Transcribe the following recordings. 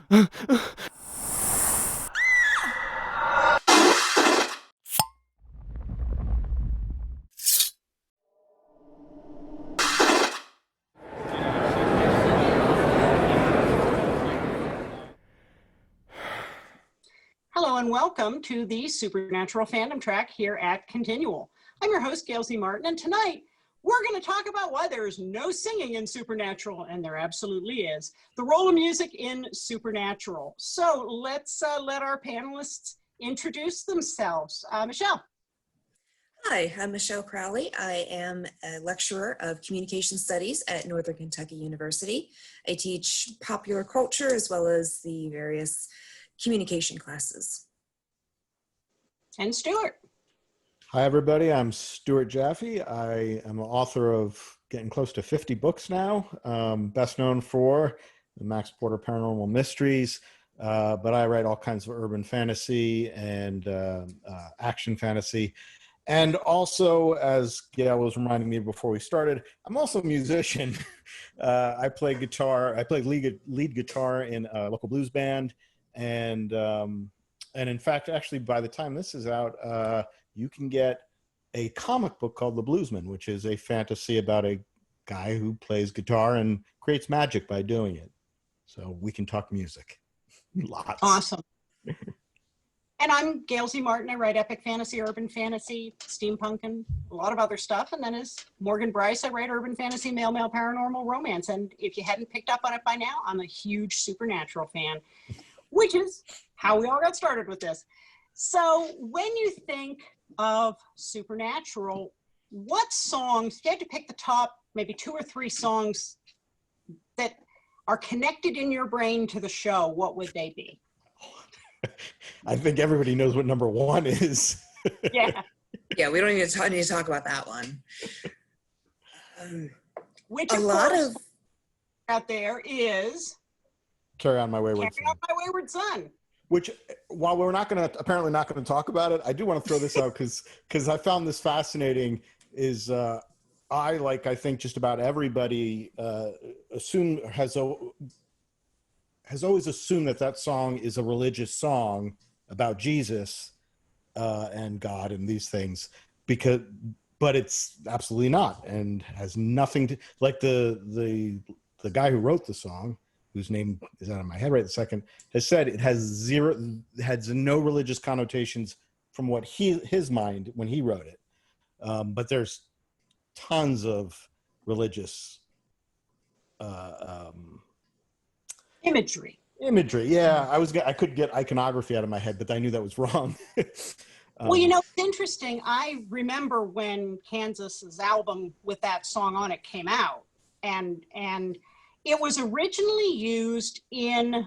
Hello and welcome to the Supernatural Fandom Track here at Continual. I'm your host, Gail Z. Martin, and tonight we're going to talk about why there's no singing in Supernatural, and there absolutely is. The role of music in Supernatural. So let's let our panelists introduce themselves. Michelle. Hi, I'm Michelle Crowley. I am a lecturer of communication studies at Northern Kentucky University. I teach popular culture as well as the various communication classes. And Stuart. Hi, everybody. I'm Stuart Jaffe. I am an author of getting close to 50 books now, best known for the Max Porter Paranormal Mysteries, but I write all kinds of urban fantasy and action fantasy. And also, as Gail was reminding me before we started, I'm also a musician. I play guitar. I play lead guitar in a local blues band. And in fact, actually, by the time this is out, you can get a comic book called The Bluesman, which is a fantasy about a guy who plays guitar and creates magic by doing it. So we can talk music. Lots. Awesome. And I'm Gail Z. Martin. I write epic fantasy, urban fantasy, steampunk, and a lot of other stuff. And then as Morgan Bryce, I write urban fantasy, male paranormal romance. And if you hadn't picked up on it by now, I'm a huge Supernatural fan, which is how we all got started with this. So when you think of Supernatural, what songs, if you had to pick the top maybe 2 or 3 songs that are connected in your brain to the show, what would they be? I think everybody knows what number 1 is. Yeah. Yeah, we don't even need to talk about that one. Which a lot of out there is Carry On My Wayward Son. Which, while we're apparently not going to talk about it, I do want to throw this out because I found this fascinating. Is I think just about everybody has always assumed that song is a religious song about Jesus and God and these things, but it's absolutely not, and has nothing to, like the guy who wrote the song, whose name is out of my head right this second, has said it has no religious connotations from what his mind when he wrote it. But there's tons of religious Imagery. Yeah, I could get iconography out of my head, but I knew that was wrong. Well, it's interesting. I remember when Kansas's album with that song on it came out, and it was originally used in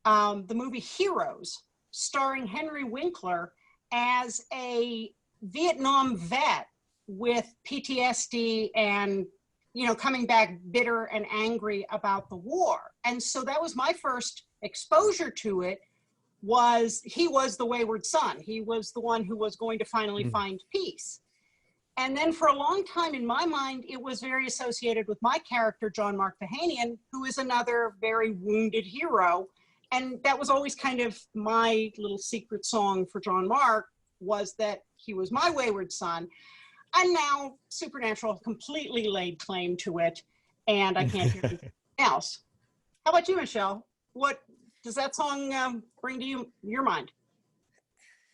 the movie Heroes, starring Henry Winkler as a Vietnam vet with PTSD and, coming back bitter and angry about the war. And so that was my first exposure to it. He was the wayward son. He was the one who was going to finally find peace. And then for a long time in my mind, it was very associated with my character, John Mark Vahanian, who is another very wounded hero. And that was always kind of my little secret song for John Mark, was that he was my wayward son. And now Supernatural completely laid claim to it, and I can't hear anything else. How about you, Michelle? What does that song bring to your mind?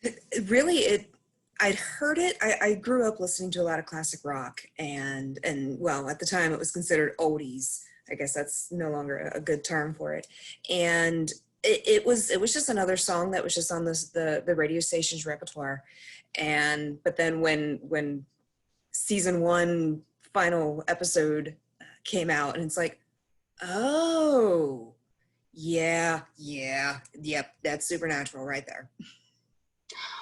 I'd heard it. I grew up listening to a lot of classic rock, and well, at the time it was considered oldies. I guess that's no longer a good term for it. And it was just another song that was just on the radio station's repertoire. But then when season 1 final episode came out, and it's like, oh yep, that's Supernatural right there.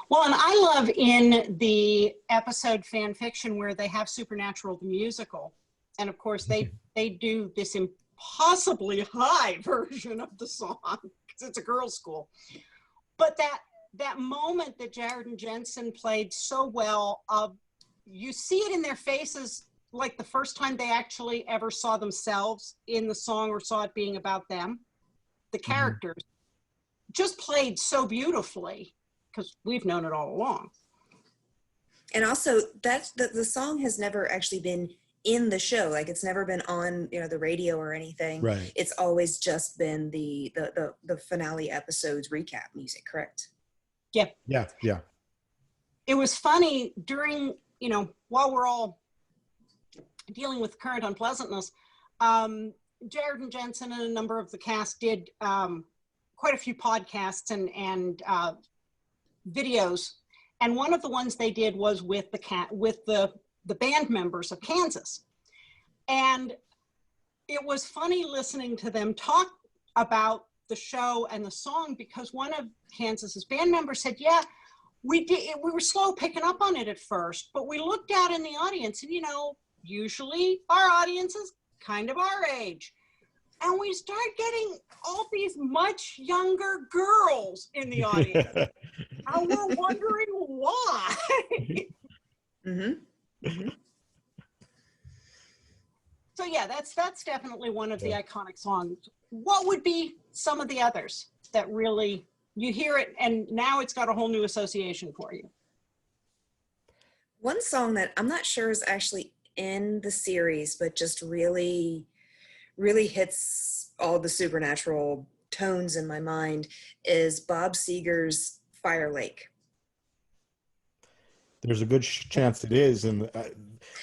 Well, and I love in the episode fan fiction where they have Supernatural the musical, and of course they do this impossibly high version of the song because it's a girls' school. But that moment that Jared and Jensen played so well, you see it in their faces like the first time they actually ever saw themselves in the song or saw it being about them, the characters. just played so beautifully because we've known it all along. And also that's the song has never actually been in the show. Like it's never been on, the radio or anything. Right. It's always just been the finale episode's recap music, correct? Yeah. Yeah. Yeah. It was funny during, while we're all dealing with current unpleasantness, Jared and Jensen and a number of the cast did quite a few podcasts and videos. And one of the ones they did was with the band members of Kansas. And it was funny listening to them talk about the show and the song, because one of Kansas's band members said, yeah, we were slow picking up on it at first, but we looked out in the audience and, usually our audience is kind of our age. And we start getting all these much younger girls in the audience. And we're wondering why. Mm-hmm. Mm-hmm. So yeah, that's definitely one of the iconic songs. What would be some of the others that really, you hear it and now it's got a whole new association for you? One song that I'm not sure is actually in the series, but just really, really hits all the supernatural tones in my mind is Bob Seger's Fire Lake. There's a good chance it is, and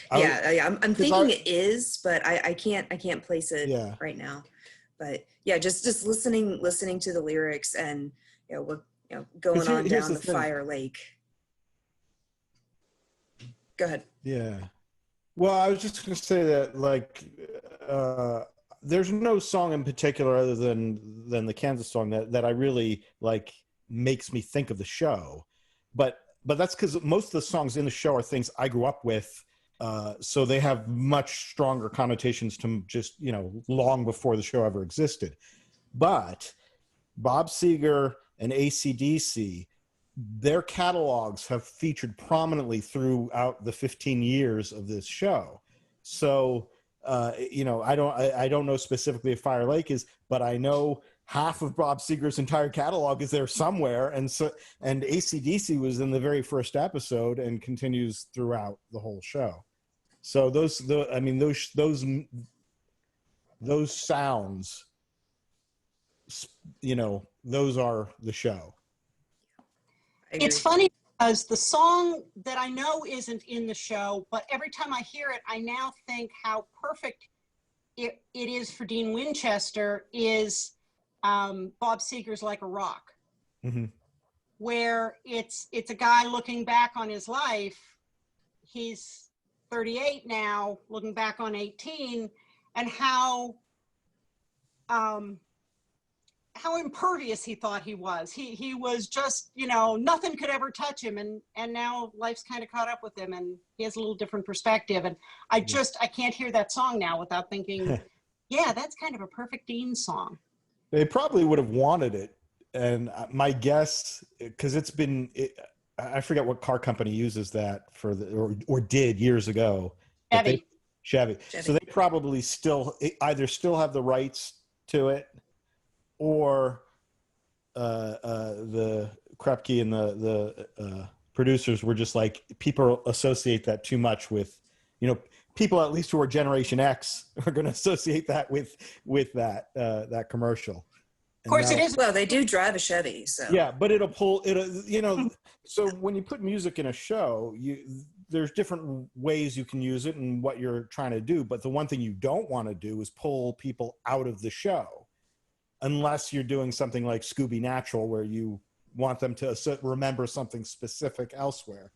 I'm thinking it is, but I can't place it right now. But yeah, just listening to the lyrics and going on down the Fire Lake. Go ahead. Yeah. Well, I was just going to say that, there's no song in particular other than the Kansas song that I really like makes me think of the show, but that's because most of the songs in the show are things I grew up with, so they have much stronger connotations to just long before the show ever existed. But Bob Seger and AC/DC, their catalogs have featured prominently throughout the 15 years of this show. So, I don't know specifically if Fire Lake is, but I know half of Bob Seger's entire catalog is there somewhere. And AC/DC was in the very first episode and continues throughout the whole show. So those sounds, those are the show. It's funny because the song that I know isn't in the show, but every time I hear it, I now think how perfect it is for Dean Winchester is Bob Seger's Like a Rock, mm-hmm. where it's a guy looking back on his life. He's 38 now, looking back on 18, and how impervious he thought he was. He was just, nothing could ever touch him. And now life's kind of caught up with him and he has a little different perspective. And I can't hear that song now without thinking, yeah, that's kind of a perfect Dean song. They probably would have wanted it. And my guess, because I forget what car company uses that for or did years ago. Chevy. So they probably either still have the rights to it, or the Krepke and the producers were just like, people associate that too much with, people at least who are Generation X are going to associate that with that commercial. Of course, it is. Well, they do drive a Chevy, so yeah, but it'll pull it. So when you put music in a show, there's different ways you can use it and what you're trying to do. But the one thing you don't want to do is pull people out of the show, unless you're doing something like Scooby Natural, where you want them to remember something specific elsewhere.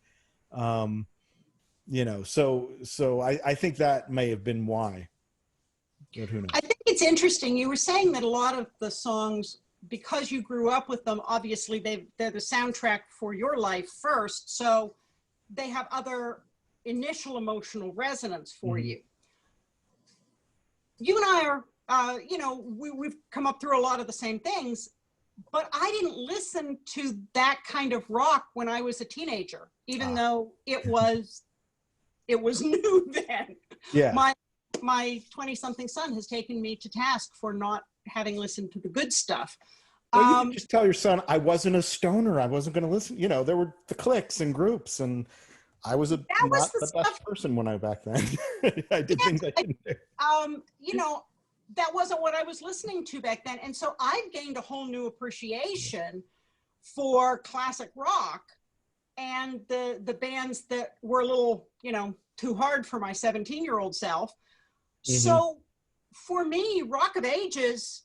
So I think that may have been why. But who knows? I think it's interesting. You were saying that a lot of the songs, because you grew up with them, obviously they're the soundtrack for your life first. So they have other initial emotional resonance for you. You and I are, we've come up through a lot of the same things, but I didn't listen to that kind of rock when I was a teenager, even though it was new then. Yeah. My 20-something son has taken me to task for not having listened to the good stuff. Well, you could just tell your son, I wasn't a stoner. I wasn't going to listen. You know, there were the cliques and groups, and I was not the best person when I back then. I did things I didn't do. You know, that wasn't what I was listening to back then. And so I've gained a whole new appreciation for classic rock and the bands that were a little, you know, too hard for my 17-year-old self. Mm-hmm. So for me, Rock of Ages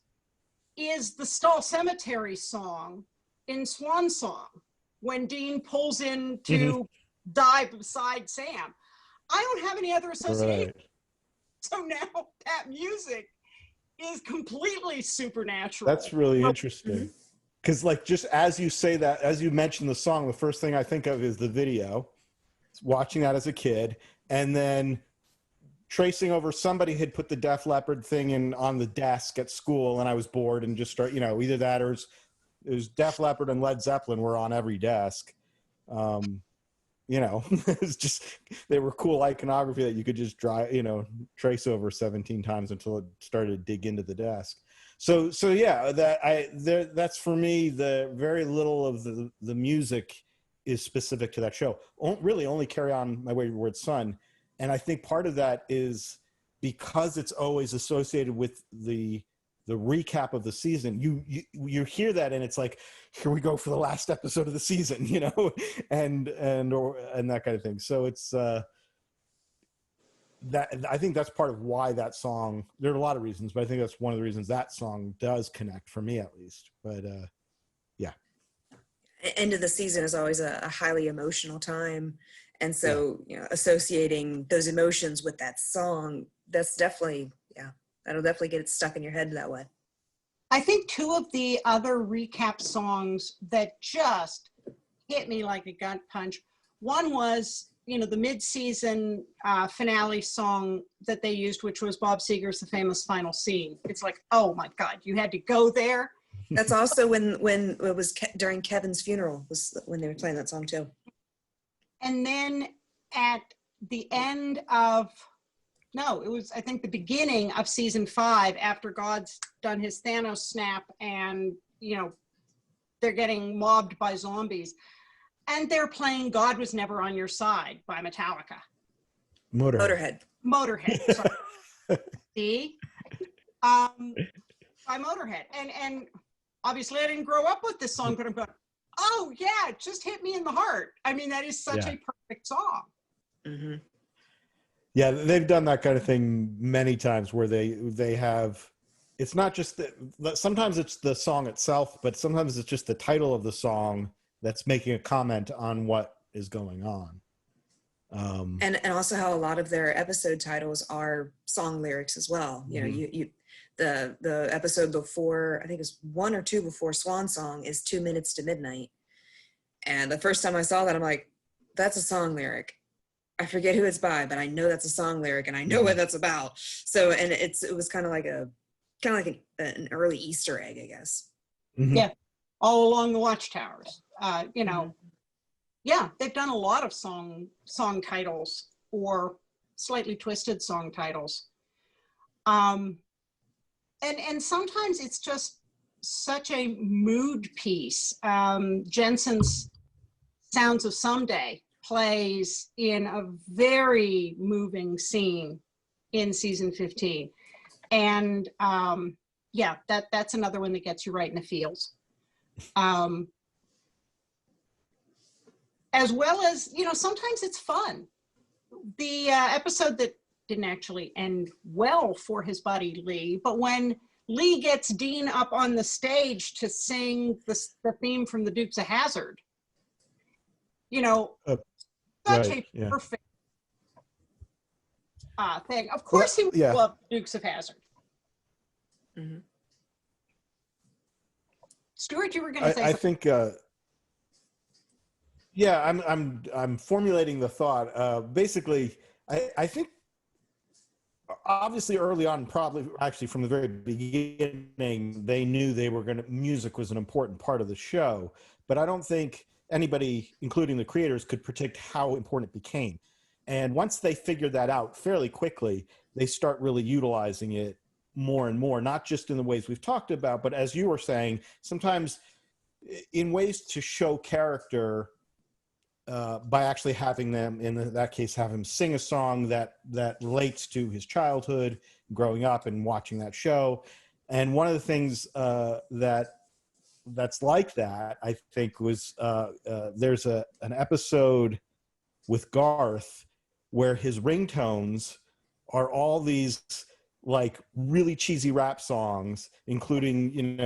is the Stall Cemetery song in Swan Song when Dean pulls in to die beside Sam. I don't have any other association. Right. So now that music is completely supernatural. That's really interesting. Because like, just as you say that, as you mention the song, the first thing I think of is the video, watching that as a kid, and then tracing over, somebody had put the Def Leppard thing in on the desk at school, and I was bored and just start, you know, either that or it was Def Leppard and Led Zeppelin were on every desk. You know, it's just, they were cool iconography that you could just trace over 17 times until it started to dig into the desk. So yeah, that's for me, the very little of the music is specific to that show. Really only Carry On My Wayward Son. And I think part of that is because it's always associated with the recap of the season. You hear that and it's like, here we go for the last episode of the season, you know, and that kind of thing. So it's that, I think that's part of why that song, there are a lot of reasons, but I think that's one of the reasons that song does connect, for me at least. But yeah. End of the season is always a highly emotional time. And so, you know, associating those emotions with that song, that's definitely, that'll definitely get it stuck in your head that way. I think two of the other recap songs that just hit me like a gut punch, one was, you know, the mid-season finale song that they used, which was Bob Seger's The Famous Final Scene. It's like, oh my God, you had to go there. That's also when it was during Kevin's funeral, was when they were playing that song too. And then at the end of, no, it was, I think, the beginning of season 5, after God's done his Thanos snap and, you know, they're getting mobbed by zombies. And they're playing God Was Never on Your Side by Metallica. Motorhead. Sorry. See? By Motorhead. And obviously I didn't grow up with this song, but I'm going, oh yeah, it just hit me in the heart. I mean, that is such a perfect song. Mm-hmm. Yeah, they've done that kind of thing many times where they have, it's not just sometimes it's the song itself, but sometimes it's just the title of the song that's making a comment on what is going on. And also how a lot of their episode titles are song lyrics as well. You know, the episode before, I think it's 1 or 2 before Swan Song, is 2 Minutes to Midnight. And the first time I saw that, I'm like, that's a song lyric. I forget who it's by, but I know that's a song lyric and I know what that's about. So, and it was kind of like an early Easter egg, I guess. Mm-hmm. Yeah. All along the watchtowers. You know, they've done a lot of song titles or slightly twisted song titles. And sometimes it's just such a mood piece. Jensen's Sounds of Someday plays in a very moving scene in season 15. And that's another one that gets you right in the feels. As well as, you know, sometimes it's fun. The episode that didn't actually end well for his buddy Lee, but when Lee gets Dean up on the stage to sing the theme from the Dukes of Hazzard, you know, such a perfect thing. Of course he would love Dukes of Hazzard. Mm-hmm. Stuart, you were going to say I something. think I'm formulating the thought. Basically, I think obviously early on, probably actually from the very beginning, they knew music was an important part of the show, but I don't think anybody, including the creators, could predict how important it became. And once they figured that out fairly quickly, they start really utilizing it more and more, not just in the ways we've talked about, but as you were saying, sometimes in ways to show character by actually having them, in that case, have him sing a song that relates to his childhood, growing up and watching that show. And one of the things that's like that, I think, was there's an episode with Garth where his ringtones are all these like really cheesy rap songs, including,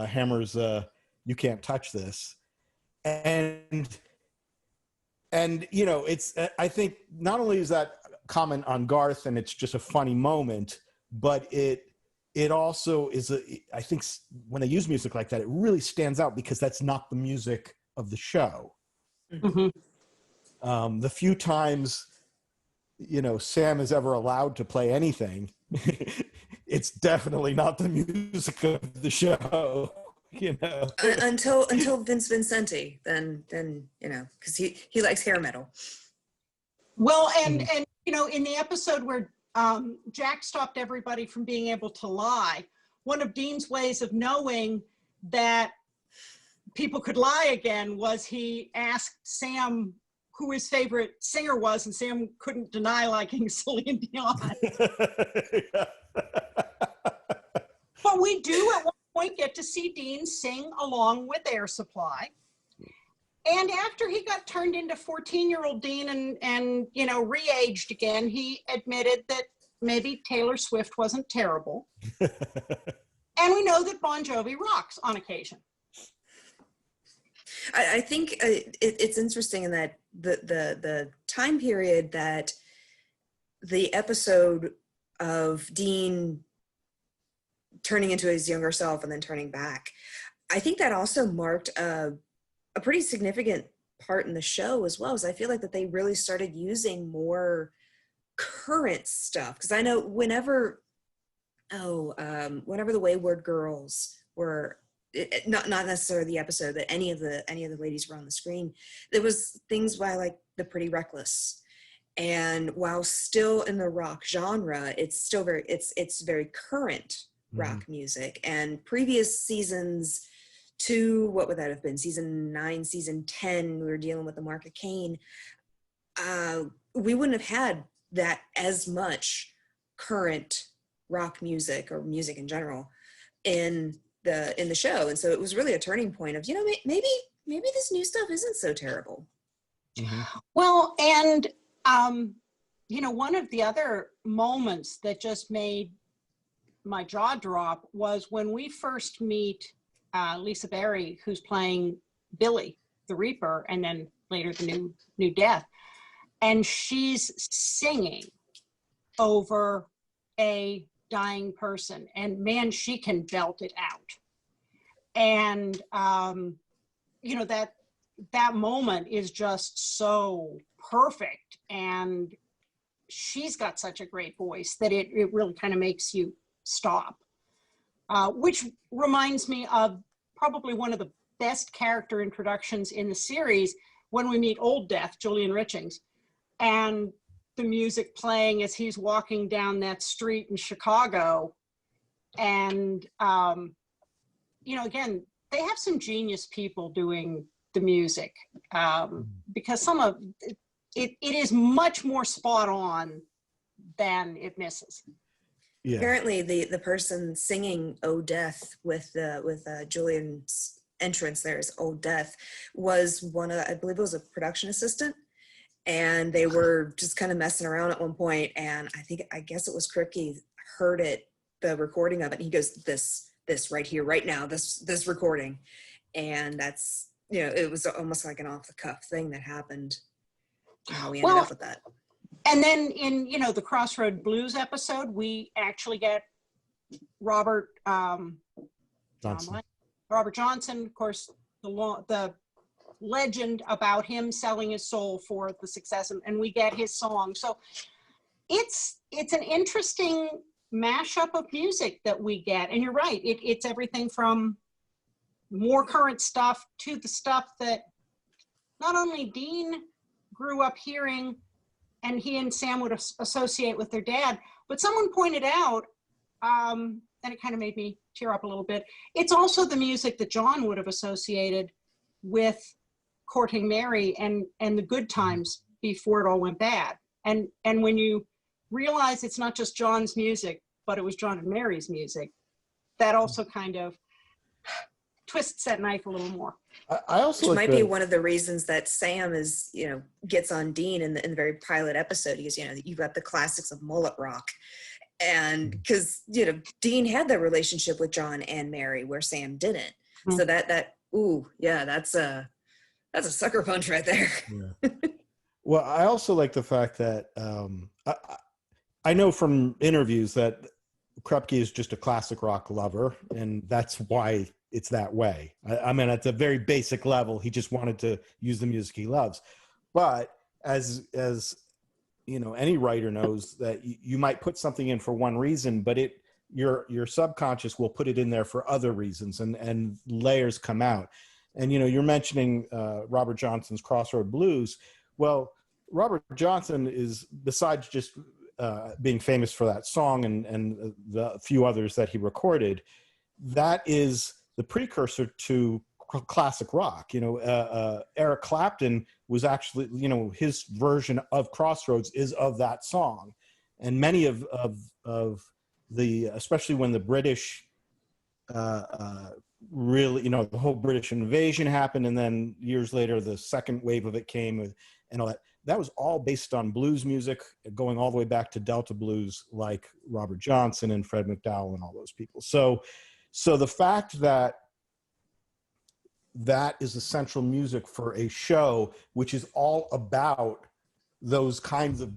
Hammer's "You Can't Touch This," and it's, I think not only is that comment on Garth and it's just a funny moment, but it also is I think when they use music like that, it really stands out because that's not the music of the show. Mm-hmm. The few times Sam is ever allowed to play anything, it's definitely not the music of the show. Until Vince Vincenti, then because he likes hair metal. Well, and in the episode where Jack stopped everybody from being able to lie, one of Dean's ways of knowing that people could lie again was he asked Sam who his favorite singer was, and Sam couldn't deny liking Celine Dion. But we do at one point get to see Dean sing along with Air Supply. And after he got turned into 14-year-old Dean and re-aged again, he admitted that maybe Taylor Swift wasn't terrible. And we know that Bon Jovi rocks on occasion. I think it's interesting in that the time period that the episode of Dean turning into his younger self and then turning back, I think that also marked a pretty significant part in the show as well. As I feel like that they really started using more current stuff, because I know whenever the Wayward Girls were, not necessarily the episode, that any of the ladies were on the screen, there was things by like the Pretty Reckless, and while still in the rock genre, it's still very current rock music. And previous seasons to, what would that have been, season 9, season 10, we were dealing with the Mark of Cain, we wouldn't have had that as much current rock music or music in general in the show. And so it was really a turning point of, maybe this new stuff isn't so terrible. Mm-hmm. Well, and one of the other moments that just made my jaw drop was when we first meet Lisa Berry, who's playing Billy the Reaper, and then later the new Death, and she's singing over a dying person, and man, she can belt it out. And that moment is just so perfect, and she's got such a great voice that it really kind of makes you stop, which reminds me of probably one of the best character introductions in the series, when we meet Old Death, Julian Richings, and the music playing as he's walking down that street in Chicago. And again, they have some genius people doing the music, because some of it is much more spot on than it misses. Yeah. Apparently the person singing "Oh Death" with Julian's entrance there is "Oh Death" was I believe it was a production assistant, and they were just kind of messing around at one point, and I guess it was Kripke heard the recording of it, and he goes, this right here, right now, this recording. And that's, it was almost like an off the cuff thing that happened, how we ended up with that. And then in, the Crossroad Blues episode, we actually get Robert Johnson, of course, the legend about him selling his soul for the success, and we get his song. So it's an interesting mashup of music that we get. And you're right, it's everything from more current stuff to the stuff that not only Dean grew up hearing and he and Sam would associate with their dad, but someone pointed out and it kind of made me tear up a little bit. It's also the music that John would have associated with courting Mary and the good times before it all went bad. And when you realize it's not just John's music, but it was John and Mary's music, that also kind of twists that knife a little more. I also Which might be one of the reasons that Sam is, gets on Dean in the very pilot episode, because, you've got the classics of mullet rock. And because, Dean had that relationship with John and Mary where Sam didn't. Mm-hmm. So that's a sucker punch right there. Yeah. Well, I also like the fact that I know from interviews that Krupke is just a classic rock lover, and that's why it's that way. I mean, at the very basic level, he just wanted to use the music he loves. But as any writer knows, that you might put something in for one reason, but your subconscious will put it in there for other reasons, and layers come out. And you're mentioning Robert Johnson's Crossroad Blues. Well, Robert Johnson is, besides just being famous for that song and the few others that he recorded, that is the precursor to classic rock. Eric Clapton was actually, his version of Crossroads is of that song. And many of the, especially when the British really, the whole British invasion happened, and then years later the second wave of it came and all that. That was all based on blues music, going all the way back to Delta blues, like Robert Johnson and Fred McDowell and all those people. So the fact that is essential music for a show, which is all about those kinds of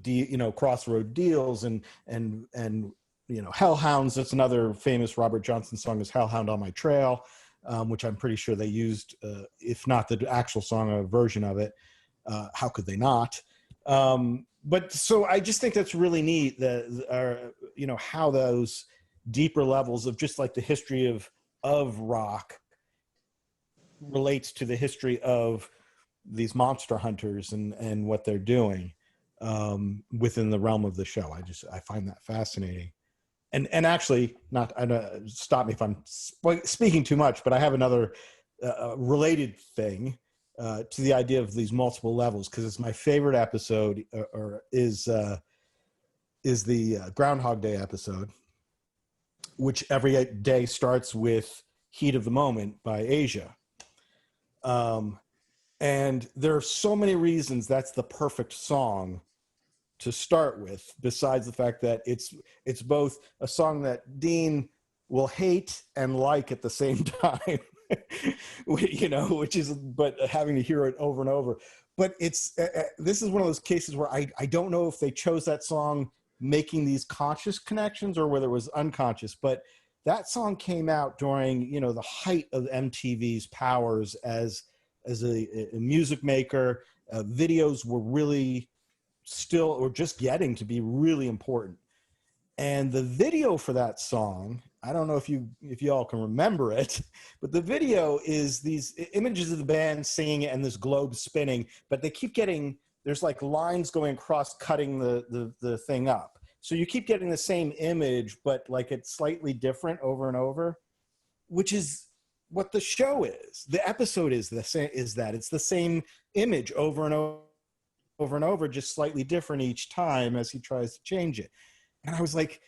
crossroad deals and Hellhounds. That's another famous Robert Johnson song, is Hellhound on My Trail, which I'm pretty sure they used, if not the actual song, a version of it. How could they not? But so I just think that's really neat, how those deeper levels of just like the history of rock relates to the history of these monster hunters and what they're doing within the realm of the show. I find that fascinating. And actually, stop me if I'm speaking too much, but I have another related thing to the idea of these multiple levels, because it's my favorite episode, is the Groundhog Day episode, which every day starts with Heat of the Moment by Asia. And there are so many reasons that's the perfect song to start with, besides the fact that it's both a song that Dean will hate and like at the same time. Which is, but having to hear it over and over. But it's this is one of those cases where I don't know if they chose that song making these conscious connections or whether it was unconscious. But that song came out during the height of MTV's powers as a music maker. Videos were really still, or just getting to be really important. And the video for that song, I don't know if you all can remember it, but the video is these images of the band singing and this globe spinning, but they keep getting, there's like lines going across, cutting the thing up. So you keep getting the same image, but like it's slightly different over and over, which is what the show is. The episode is that it's the same image over and over, just slightly different each time as he tries to change it. And I was like,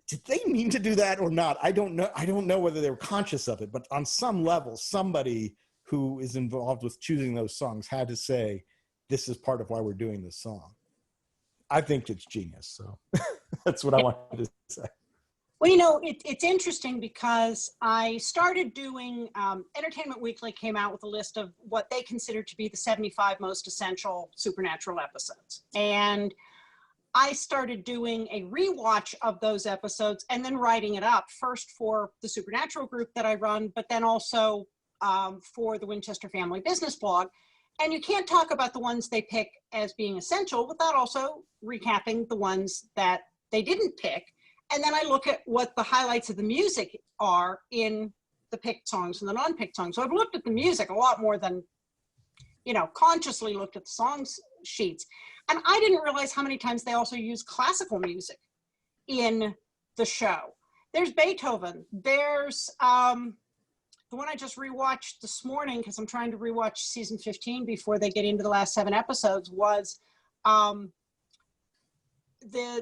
did they mean to do that or not? I don't know. I don't know whether they were conscious of it, but on some level, somebody who is involved with choosing those songs had to say, this is part of why we're doing this song. I think it's genius. So that's what I wanted to say. Well, it's interesting because I started doing, Entertainment Weekly came out with a list of what they considered to be the 75 most essential Supernatural episodes. And I started doing a rewatch of those episodes and then writing it up, first for the Supernatural group that I run, but then also for the Winchester Family Business blog. And you can't talk about the ones they pick as being essential without also recapping the ones that they didn't pick. And then I look at what the highlights of the music are in the picked songs and the non-picked songs. So I've looked at the music a lot more than, consciously looked at the songs sheets. And I didn't realize how many times they also use classical music in the show. there's Beethoven. There's the one I just rewatched this morning because I'm trying to rewatch season 15 before they get into the last 7 episodes was the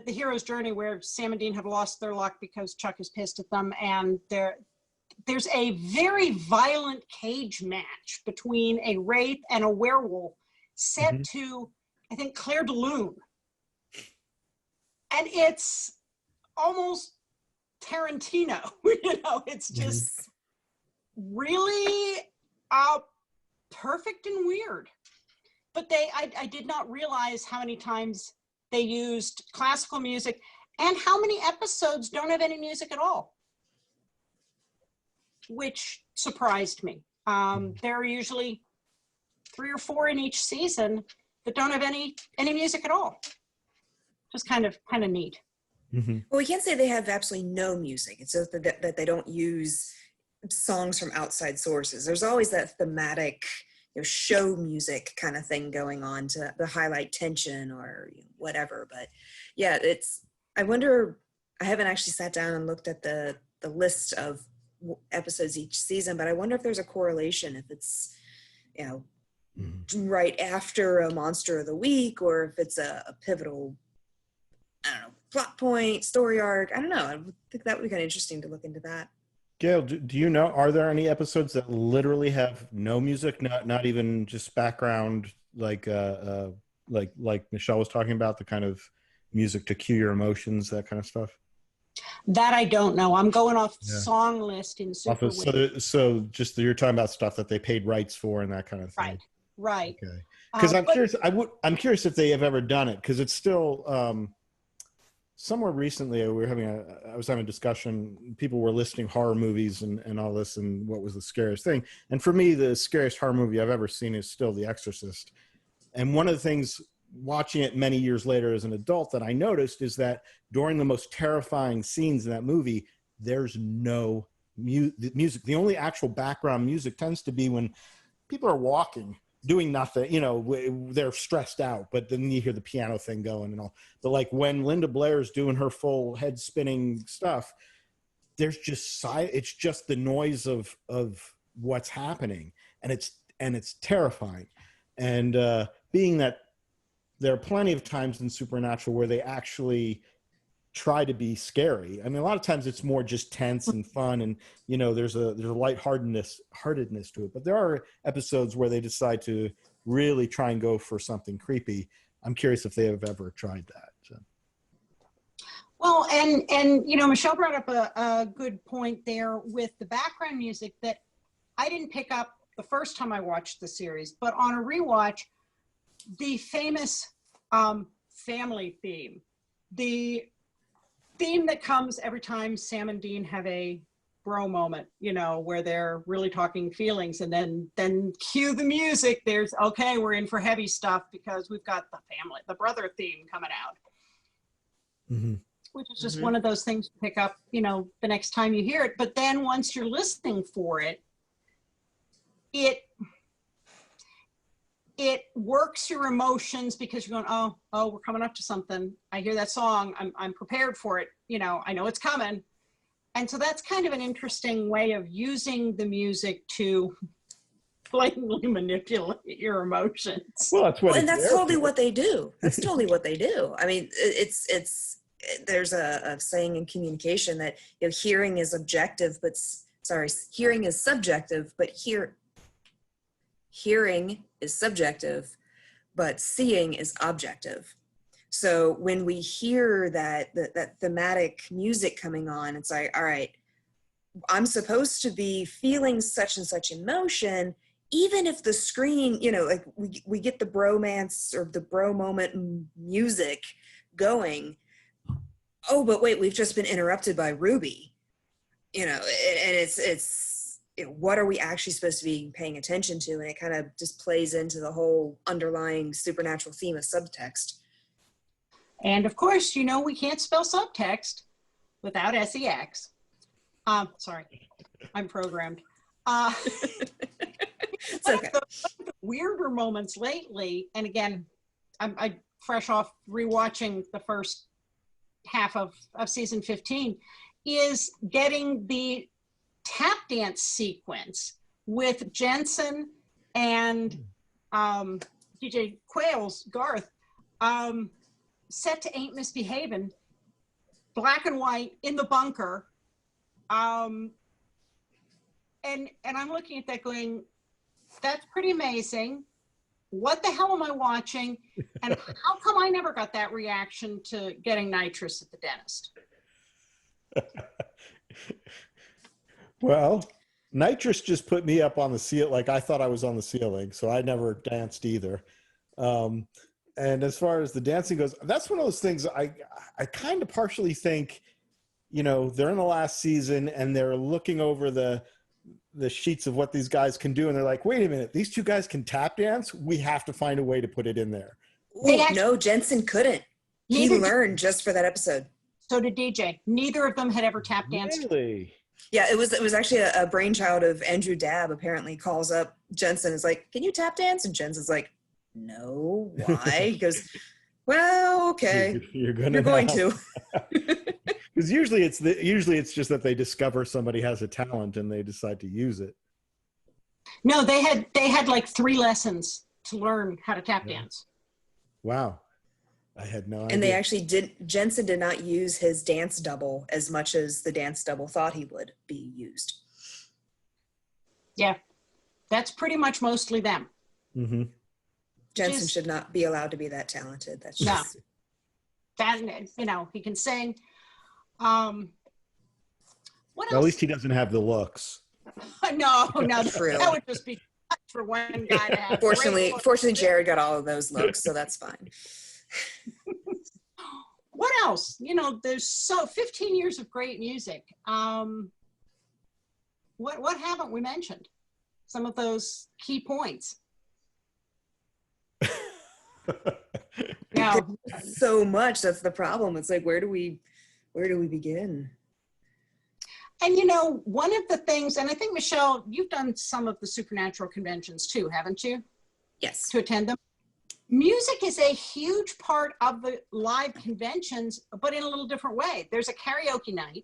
hero's journey, where Sam and Dean have lost their luck because Chuck is pissed at them, and there's a very violent cage match between a wraith and a werewolf set to, I think, Claire de Lune. And it's almost Tarantino, it's just really perfect and weird. But I did not realize how many times they used classical music and how many episodes don't have any music at all, which surprised me. There are usually 3 or 4 in each season that don't have any music at all. Just kind of neat. Well, we can't say they have absolutely no music. It's just that they don't use songs from outside sources. There's always that thematic, show music kind of thing going on to highlight tension or whatever. But yeah, I wonder, I haven't actually sat down and looked at the list of episodes each season, but I wonder if there's a correlation, if it's, right after a monster of the week, or if it's a pivotal, I don't know, plot point, story arc. I don't know. I think that would be kind of interesting to look into that. Gail, do you know, are there any episodes that literally have no music, not even just background, like Michelle was talking about, the kind of music to cue your emotions, that kind of stuff? That I don't know. I'm going off song list in Super Weird. So just you're talking about stuff that they paid rights for and that kind of thing. Right. Okay. Because I'm curious if they have ever done it, because it's still somewhere recently I was having a discussion. People were listing horror movies and all this, and what was the scariest thing. And for me, the scariest horror movie I've ever seen is still The Exorcist. And one of the things, watching it many years later as an adult, that I noticed is that during the most terrifying scenes in that movie, there's no music. The only actual background music tends to be when people are walking, doing nothing, they're stressed out, but then you hear the piano thing going and all. But like when Linda Blair's doing her full head spinning stuff, there's just it's just the noise of what's happening, and it's terrifying. And being that there are plenty of times in Supernatural where they actually try to be scary. I mean, a lot of times it's more just tense and fun, and there's a lightheartedness to it. But there are episodes where they decide to really try and go for something creepy. I'm curious if they have ever tried that. So. Well, and Michelle brought up a good point there with the background music that I didn't pick up the first time I watched the series, but on a rewatch, the famous family theme, the theme that comes every time Sam and Dean have a bro moment, where they're really talking feelings, and then cue the music. There's, okay, we're in for heavy stuff because we've got the brother theme coming out. Which is just one of those things to pick up, the next time you hear it. But then once you're listening for it, it works your emotions, because you're going, oh, we're coming up to something. I hear that song. I'm prepared for it. I know it's coming. And so that's kind of an interesting way of using the music to blatantly manipulate your emotions. Well, that's totally what they do. That's totally what they do. I mean, there's a saying in communication that hearing is subjective, but hearing is subjective, but seeing is objective. So when we hear that thematic music coming on, it's like, all right, I'm supposed to be feeling such and such emotion, even if the screen, like we get the bromance or the bro moment music going. Oh, but wait, we've just been interrupted by Ruby, and it's what are we actually supposed to be paying attention to? And it kind of just plays into the whole underlying supernatural theme of subtext. And of course, we can't spell subtext without sex. Sorry, I'm programmed. It's okay. One of the weirder moments lately, and again, I'm fresh off rewatching the first half of season 15, is getting the tap dance sequence with Jensen and DJ Quayle's Garth set to Ain't Misbehavin', black and white in the bunker. And I'm looking at that going, that's pretty amazing. What the hell am I watching? And how come I never got that reaction to getting nitrous at the dentist? Well, nitrous just put me up on the ceiling. Like I thought I was on the ceiling, so I never danced either. And as far as the dancing goes, that's one of those things I kind of partially think, you know, they're in the last season and they're looking over the sheets of what these guys can do, and they're like, wait a minute, these two guys can tap dance? We have to find a way to put it in there. Ooh, no, Jensen couldn't. He learned just for that episode. So did DJ. Neither of them had ever tap danced. Really? Yeah, it was actually a brainchild of Andrew Dabb. Apparently calls up Jensen, is like, can you tap dance? And Jensen's like, no, why? He goes, well, okay, you're going to. Because usually it's just that they discover somebody has a talent and they decide to use it. No, they had like 3 lessons to learn how to tap dance. Wow. I had no idea. And they actually Jensen did not use his dance double as much as the dance double thought he would be used. Yeah, that's pretty much mostly them. Mm-hmm. Jensen should not be allowed to be that talented. That's just... No. That, you know, he can sing. What else? At least he doesn't have the looks. No, True. That would just be for one guy to have. Fortunately, Jared got all of those looks, so that's fine. What else? You know, there's 15 years of great music. What haven't we mentioned? Some of those key points. Yeah. So much. That's the problem. It's like, where do we begin? And you know, one of the things, and I think Michelle, you've done some of the supernatural conventions too, haven't you? Yes. To attend them. Music is a huge part of the live conventions, but in a little different way. There's a karaoke night,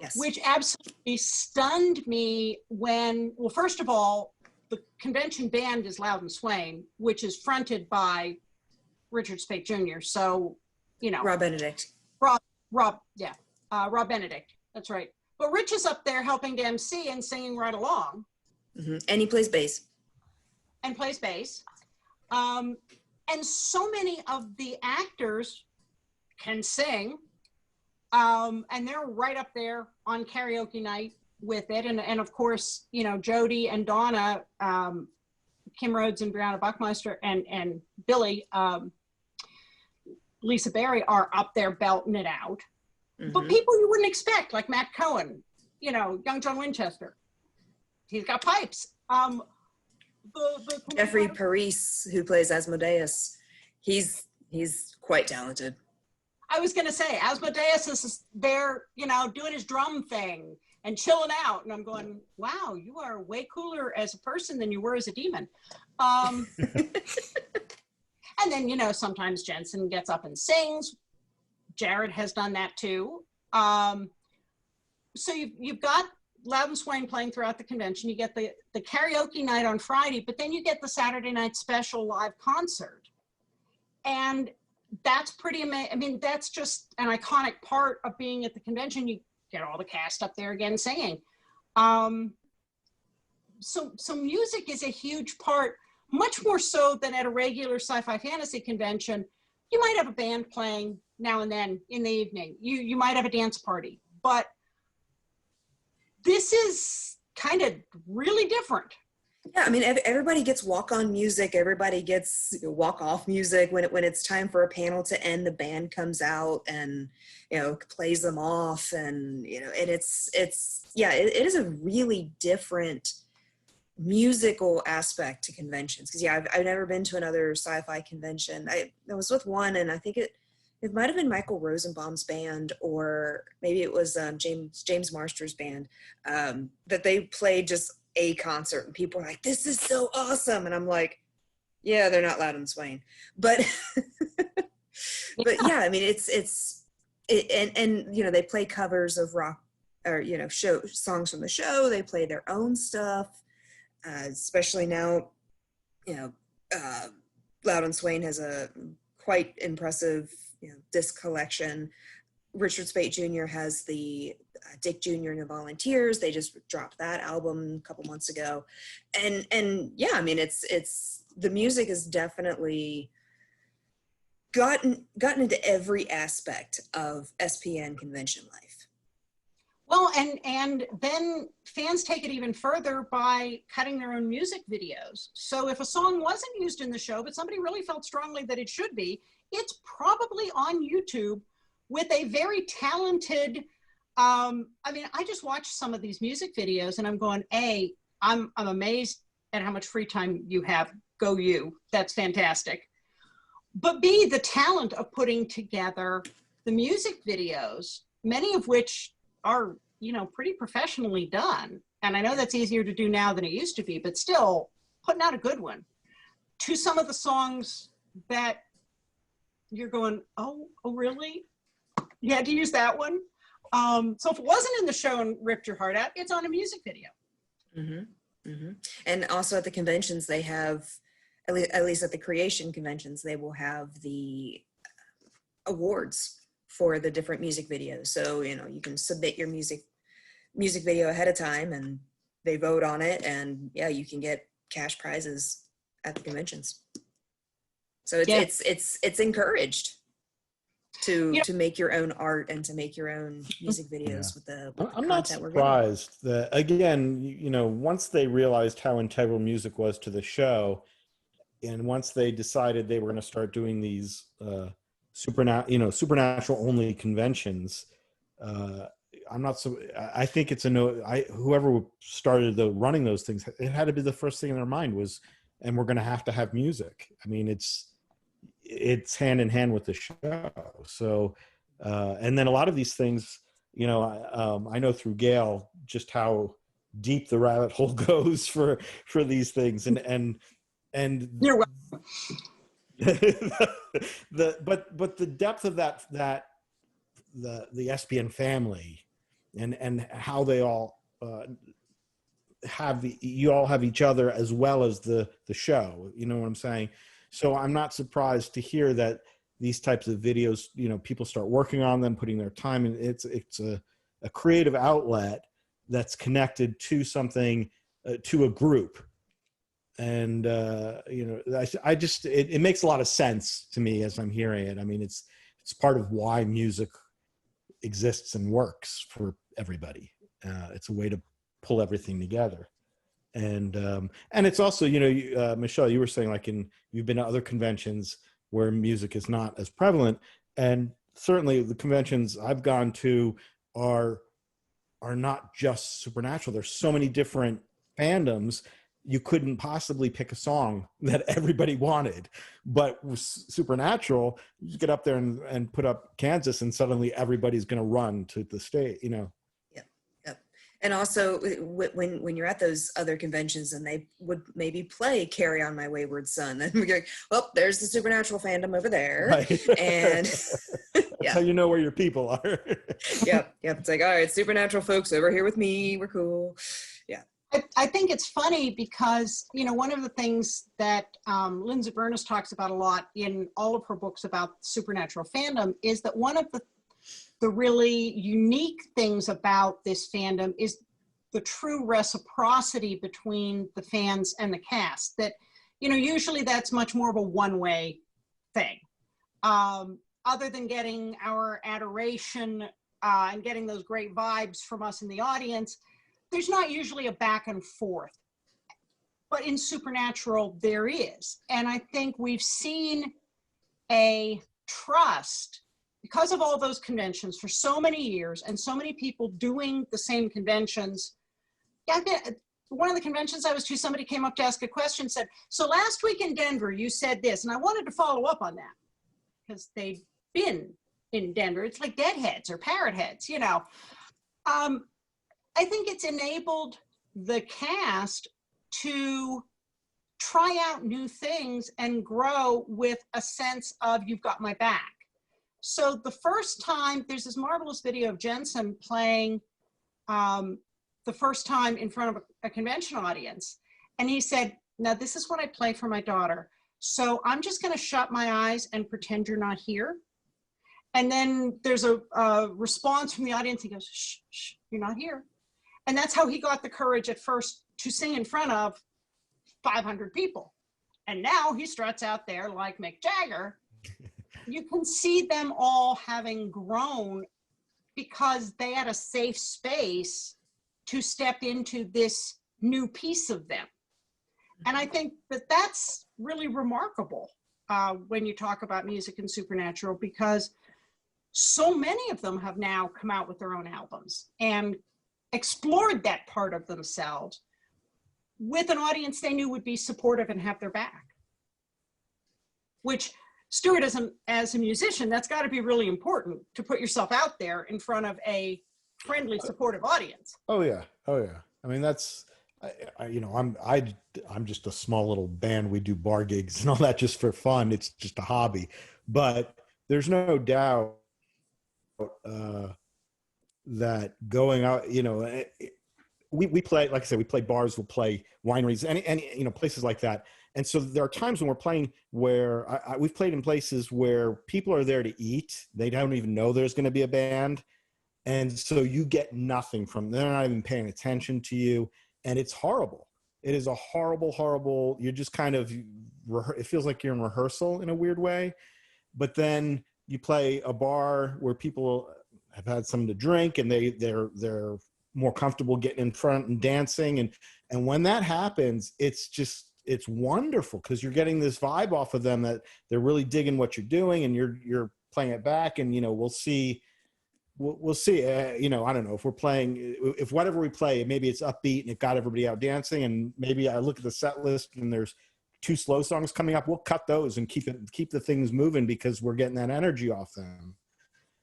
yes, which absolutely stunned me when, well, first of all, the convention band is Loud and Swain, which is fronted by Richard Speight Jr. So, you know. Rob Benedict. Rob Benedict, that's right. But Rich is up there helping to MC and singing right along. Mm-hmm. And he plays bass. And plays bass. And so many of the actors can sing. And they're right up there on karaoke night with it. And of course, you know, Jody and Donna, Kim Rhodes and Brianna Buckmeister and Billy, Lisa Berry are up there belting it out. Mm-hmm. But people you wouldn't expect, like Matt Cohen, you know, young John Winchester. He's got pipes. Jeffrey Parise, who plays Asmodeus, he's quite talented. I was going to say, Asmodeus is there, you know, doing his drum thing and chilling out. And I'm going, wow, you are way cooler as a person than you were as a demon. And then, you know, sometimes Jensen gets up and sings. Jared has done that too. So you've got Loud and Swain playing throughout the convention. You get the karaoke night on Friday, but then you get the Saturday night special live concert. And that's pretty amazing. I mean, that's just an iconic part of being at the convention. You get all the cast up there again singing. So music is a huge part, much more so than at a regular sci-fi fantasy convention. You might have a band playing now and then in the evening. You might have a dance party, but this is kind of really different. Yeah, I mean, everybody gets walk-on music. Everybody gets walk-off music when it's time for a panel to end. The band comes out and, you know, plays them off, and you know, and it's yeah, it is a really different musical aspect to conventions. Because yeah, I've never been to another sci-fi convention. I was with one, and I think it might have been Michael Rosenbaum's band, or maybe it was James Marster's band, that they played just a concert, and people are like, this is so awesome. And I'm like, yeah, they're not Loud and Swain. But but yeah, I mean, it's and they play covers of rock, or show songs from the show. They play their own stuff, especially now. Loud and Swain has a quite impressive disc collection. Richard Speight Jr. has the Dick Jr. and the Volunteers. They just dropped that album a couple months ago, and yeah, I mean it's the music has definitely gotten into every aspect of SPN convention life. Well, and then fans take it even further by cutting their own music videos. So if a song wasn't used in the show, but somebody really felt strongly that it should be, it's probably on YouTube with a very talented, I mean, I just watched some of these music videos and I'm going, I'm amazed at how much free time you have. Go you. That's fantastic. But B, the talent of putting together the music videos, many of which are, pretty professionally done. And I know that's easier to do now than it used to be, but still putting out a good one to some of the songs that you're going, oh, really? You had to use that one? So if it wasn't in the show and ripped your heart out, it's on a music video. Mm-hmm. Mm-hmm. And also at the conventions, they have, at least at the creation conventions, they will have the awards for the different music videos. So, you can submit your music video ahead of time and they vote on it, and yeah, you can get cash prizes at the conventions. So it's encouraged to make your own art and to make your own music videos with the I'm not surprised that, again, once they realized how integral music was to the show, and once they decided they were going to start doing these supernatural only conventions, I'm not so. I think it's whoever started running those things, it had to be the first thing in their mind was, and we're going to have music. I mean, it's hand in hand with the show. So, and then a lot of these things, I know through Gail just how deep the rabbit hole goes for these things, and You're welcome. but the depth of the SPN family and how they all you all have each other as well as the show, you know what I'm saying? So I'm not surprised to hear that these types of videos, people start working on them, putting their time in. It's a creative outlet that's connected to something, to a group. And, I just, it makes a lot of sense to me as I'm hearing it. I mean, it's part of why music exists and works for everybody. It's a way to pull everything together. And it's also, Michelle, you were saying you've been to other conventions where music is not as prevalent. And certainly the conventions I've gone to are not just supernatural. There's so many different fandoms. You couldn't possibly pick a song that everybody wanted, but with supernatural, you get up there and put up Kansas and suddenly everybody's going to run to the stage, Yep. And also when you're at those other conventions and they would maybe play Carry On My Wayward Son, then we're going, well, there's the supernatural fandom over there. Right. And that's how you know where your people are. Yep. It's like, all right, supernatural folks over here with me. We're cool. Yeah. I think it's funny because, one of the things that Lindsay Burness talks about a lot in all of her books about supernatural fandom is that one of the really unique things about this fandom is the true reciprocity between the fans and the cast. That, usually that's much more of a one-way thing. Other than getting our adoration and getting those great vibes from us in the audience, there's not usually a back and forth. But in Supernatural, there is. And I think we've seen a trust because of all those conventions for so many years and so many people doing the same conventions. Yeah, one of the conventions I was to, somebody came up to ask a question, said, so last week in Denver, you said this, and I wanted to follow up on that because they'd been in Denver. It's like deadheads or parrot heads, I think it's enabled the cast to try out new things and grow with a sense of you've got my back. So the first time, there's this marvelous video of Jensen playing the first time in front of a convention audience. And he said, now this is what I play for my daughter. So I'm just gonna shut my eyes and pretend you're not here. And then there's a response from the audience. He goes, shh, shh, you're not here. And that's how he got the courage at first to sing in front of 500 people. And now he struts out there like Mick Jagger. You can see them all having grown because they had a safe space to step into this new piece of them. And I think that that's really remarkable when you talk about music and supernatural, because so many of them have now come out with their own albums and explored that part of themselves with an audience they knew would be supportive and have their back. Which, Stuart, as a musician, that's got to be really important, to put yourself out there in front of a friendly, supportive audience. Oh yeah, oh yeah. I mean, that's, I'm just a small little band. We do bar gigs and all that just for fun. It's just a hobby. But there's no doubt that going out, we play, like I said, we play bars, we'll play wineries, any places like that. And so there are times when we're playing where we've played in places where people are there to eat. They don't even know there's going to be a band. And so you get nothing from them. They're not even paying attention to you. And it's horrible. It is a horrible, horrible, you're just kind of, it feels like you're in rehearsal in a weird way. But then you play a bar where people have had something to drink and they're more comfortable getting in front and dancing. And when that happens, it's wonderful, because you're getting this vibe off of them that they're really digging what you're doing, and you're playing it back. And, we'll see, I don't know if we're playing, if whatever we play, maybe it's upbeat and it got everybody out dancing, and maybe I look at the set list and there's 2 slow songs coming up, we'll cut those and keep the things moving because we're getting that energy off them.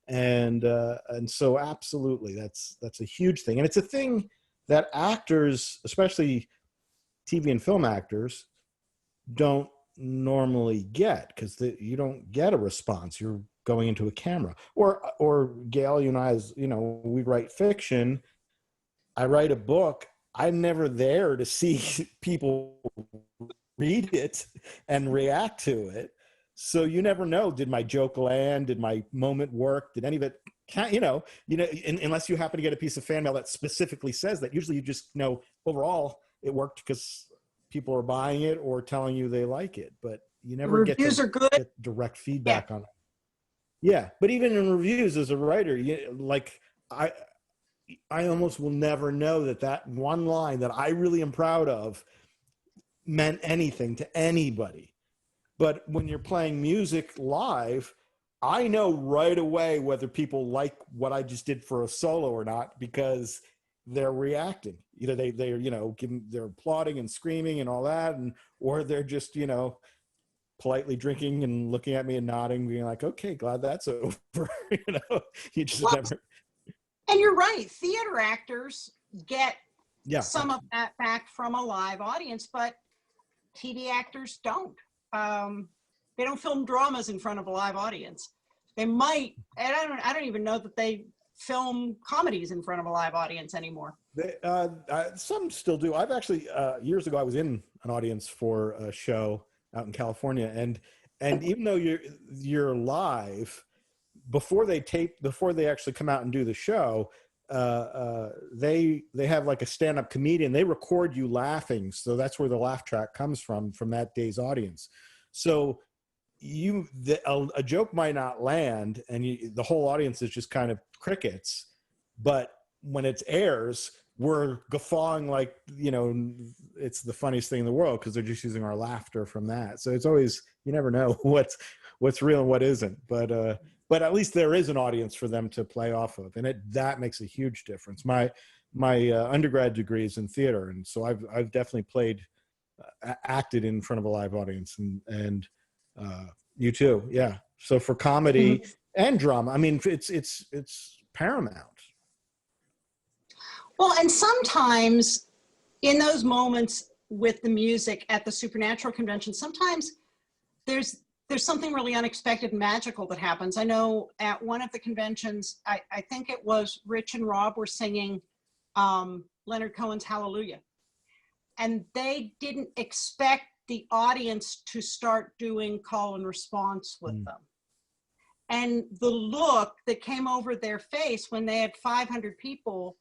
And so absolutely, that's a huge thing. And it's a thing that actors, especially TV and film actors, don't normally get, because you don't get a response. You're going into a camera. Or Gail, you and I, as we write fiction. I write a book. I'm never there to see people read it and react to it. So you never know, did my joke land? Did my moment work? Did any of it, unless you happen to get a piece of fan mail that specifically says that. Usually you just know overall it worked because people are buying it or telling you they like it, but you never get direct feedback on it. Yeah, but even in reviews as a writer, I almost will never know that one line that I really am proud of meant anything to anybody. But when you're playing music live, I know right away whether people like what I just did for a solo or not, because they're reacting. Either they're applauding and screaming and all that, or they're just, politely drinking and looking at me and nodding, being like, okay, glad that's over. You just never. And you're right. Theater actors get some of that back from a live audience, but TV actors don't. They don't film dramas in front of a live audience. They might, and I don't even know that they film comedies in front of a live audience anymore. Some still do. I've actually, years ago, I was in an audience for a show out in California, and even though you're live, before they actually come out and do the show, they have like a stand-up comedian. They record you laughing, so that's where the laugh track comes from that day's audience. So a joke might not land, and the whole audience is just kind of crickets. But when it airs, we're guffawing like it's the funniest thing in the world, because they're just using our laughter from that. So it's always, you never know what's real and what isn't. But at least there is an audience for them to play off of, and that makes a huge difference. My undergrad degree is in theater, and so I've definitely acted in front of a live audience, and you too, yeah. So for comedy and drama, I mean, it's paramount. Well, and sometimes in those moments with the music at the Supernatural convention, sometimes there's there's something really unexpected and magical that happens. I know at one of the conventions, I think it was Rich and Rob were singing Leonard Cohen's Hallelujah. And they didn't expect the audience to start doing call and response with them. And the look that came over their face when they had 500 people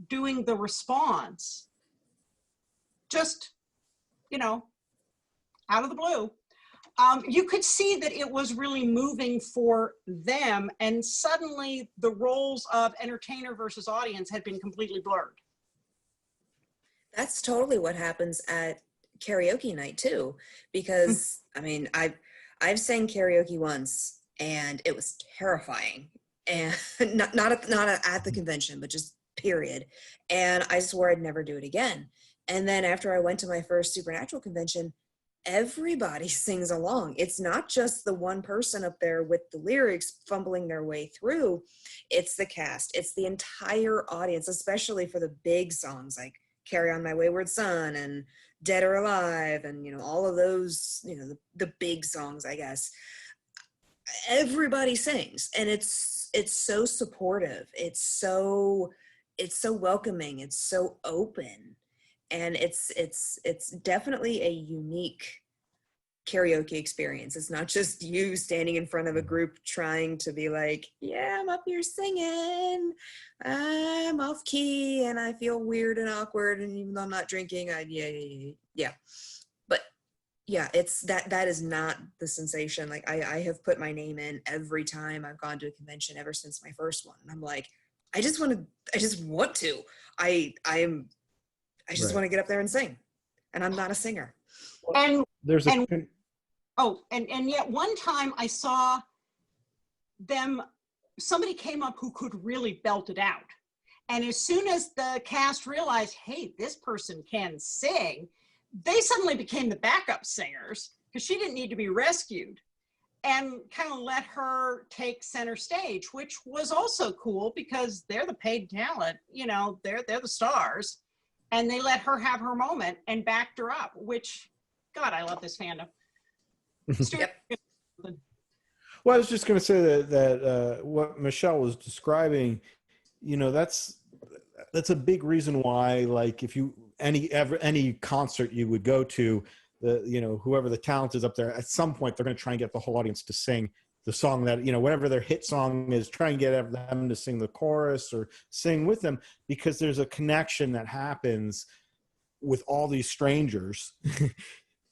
doing the response, just, you know, out of the blue, you could see that it was really moving for them. And suddenly the roles of entertainer versus audience had been completely blurred. That's totally what happens at karaoke night too, because I mean, I've sang karaoke once and it was terrifying, and not at the convention, but just period. And I swore I'd never do it again. And then after I went to my first Supernatural convention, everybody sings along. It's not just the one person up there with the lyrics fumbling their way through. It's the cast. It's the entire audience, especially for the big songs like Carry On My Wayward Son and Dead or Alive, and, you know, all of those, you know, the big songs, I guess. Everybody sings, and it's so supportive. It's so welcoming. It's so open. And it's definitely a unique karaoke experience. It's not just you standing in front of a group trying to be like, yeah, I'm up here singing, I'm off key and I feel weird and awkward, and even though I'm not drinking, yeah. But yeah, it's that is not the sensation. Like I have put my name in every time I've gone to a convention ever since my first one, and I'm like, I just want to I just want to get up there and sing, and I'm not a singer. And there's a and yet one time I saw them, somebody came up who could really belt it out. And as soon as the cast realized, hey, this person can sing, they suddenly became the backup singers because she didn't need to be rescued, and kind of let her take center stage, which was also cool because they're the paid talent, you know, they're the stars, and they let her have her moment and backed her up, which, God, I love this fandom. Yep. Well, I was just going to say that what Michelle was describing, you know, that's a big reason why, like, if you any concert you would go to, you know, whoever the talent is up there, at some point they're going to try and get the whole audience to sing the song that, you know, whatever their hit song is, try and get them to sing the chorus or sing with them, because there's a connection that happens with all these strangers.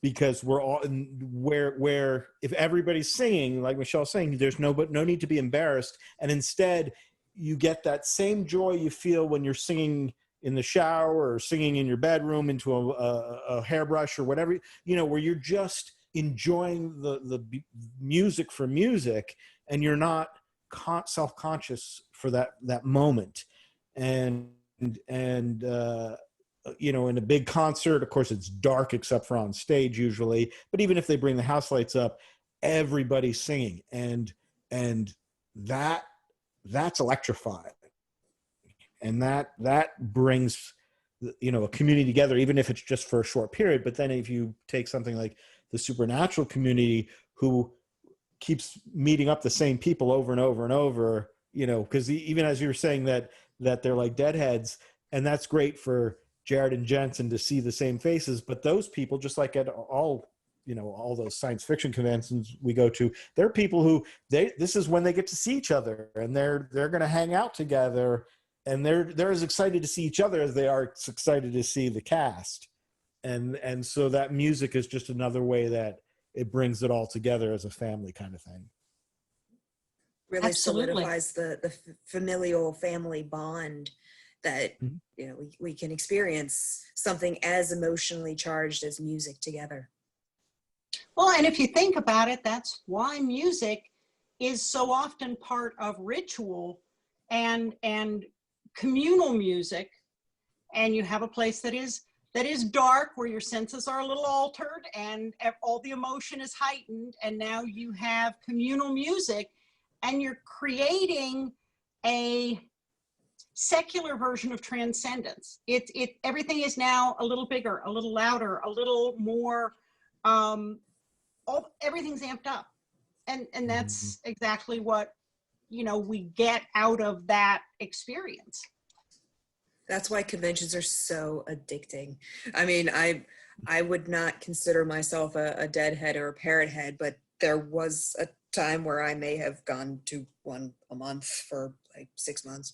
Because we're all where if everybody's singing, like Michelle's saying, there's no need to be embarrassed, and instead you get that same joy you feel when you're singing in the shower or singing in your bedroom into a hairbrush or whatever, you know, where you're just enjoying the music for music, and you're not self-conscious for that moment. And you know, in a big concert, of course, it's dark except for on stage usually. But even if they bring the house lights up, everybody's singing, and that's electrifying, and that brings, you know, a community together, even if it's just for a short period. But then if you take something like the Supernatural community, who keeps meeting up the same people over and over and over, you know, because even as you were saying that they're like deadheads, and that's great for Jared and Jensen to see the same faces, but those people, just like at all, you know, all those science fiction conventions we go to, they're people who this is when they get to see each other, and they're going to hang out together, and they're as excited to see each other as they are excited to see the cast, and so that music is just another way that it brings it all together as a family kind of thing. Really Absolutely. solidifies the familial family bond that, you know, we can experience something as emotionally charged as music together. Well, and if you think about it, that's why music is so often part of ritual and communal music. And you have a place that is dark, where your senses are a little altered and all the emotion is heightened, and now you have communal music, and you're creating a secular version of transcendence. Everything is now a little bigger, a little louder, a little more everything's amped up. And that's exactly what, we get out of that experience. That's why conventions are so addicting. I mean, I would not consider myself a deadhead or a parrot head, but there was a time where I may have gone to one a month for like 6 months.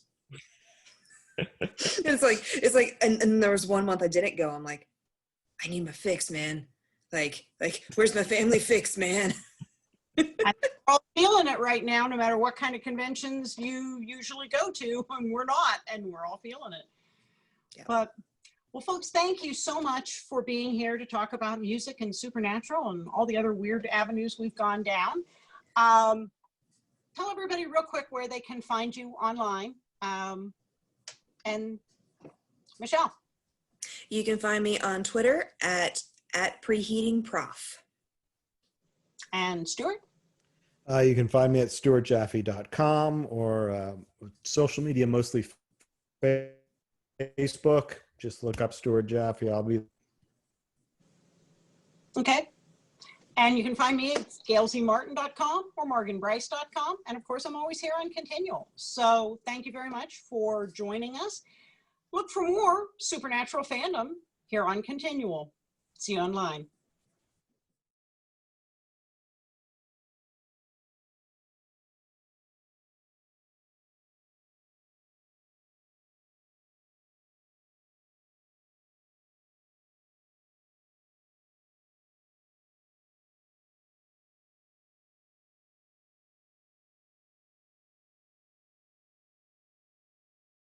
it's like, and there was one month I didn't go. I'm like, I need my fix, man. Like, where's my family fix, man? We're all feeling it right now, no matter what kind of conventions you usually go to, and we're not, and we're all feeling it. Yeah. But, well, folks, thank you so much for being here to talk about music and supernatural and all the other weird avenues we've gone down. Tell everybody real quick where they can find you online. And Michelle. You can find me on Twitter at preheatingprof. And Stuart? You can find me at stuartjaffe.com or social media, mostly Facebook. Just look up Stuart Jaffe. I'll be. Okay. And you can find me at gailzmartin.com or morganbryce.com. And of course, I'm always here on Continual. So thank you very much for joining us. Look for more supernatural fandom here on Continual. See you online.